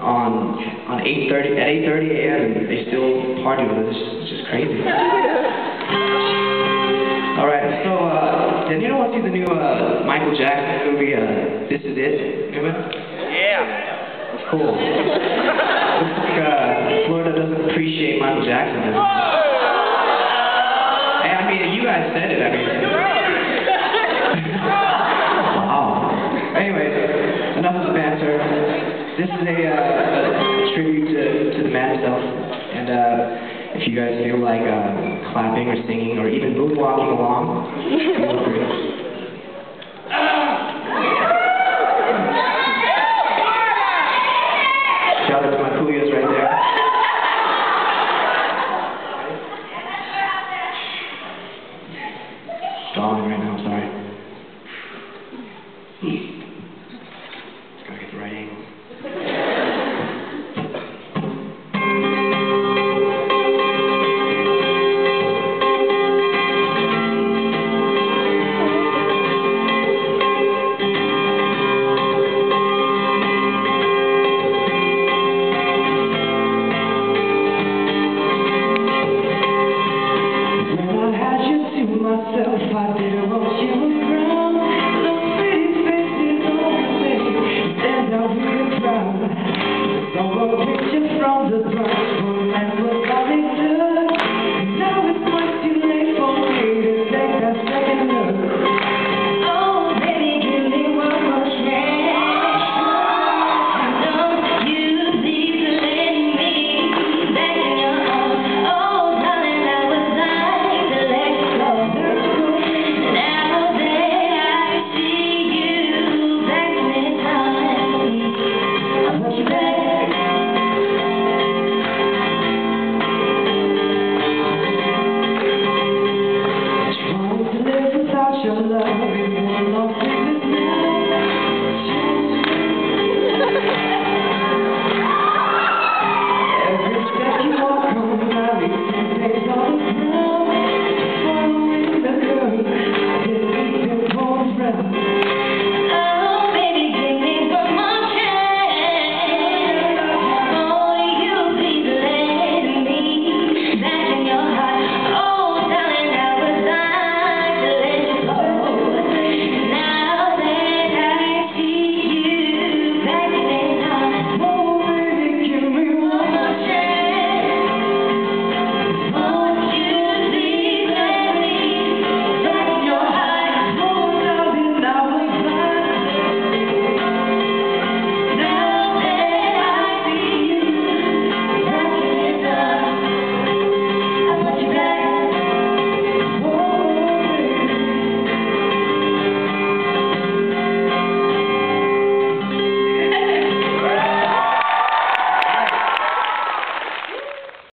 on 8:30 at 8:30 a.m. and they still party with us. It's just crazy. All right, so did anyone want to see the new Michael Jackson movie? This Is It? Anyone? Yeah. Cool. Looks like Florida doesn't appreciate Michael Jackson. Hey, I mean, you guys said it. I mean. Wow. Anyways, enough of the banter. This is a tribute to the man himself, and if you guys feel like clapping or singing or even moonwalking along, feel free. Shout out to my Kuyas right there. Stalling right now, sorry. Gotta get the right angle. Myself, I didn't want you around. Those pretty faces always make stand out really proud. Saw a picture from the Bronx, and was all they do.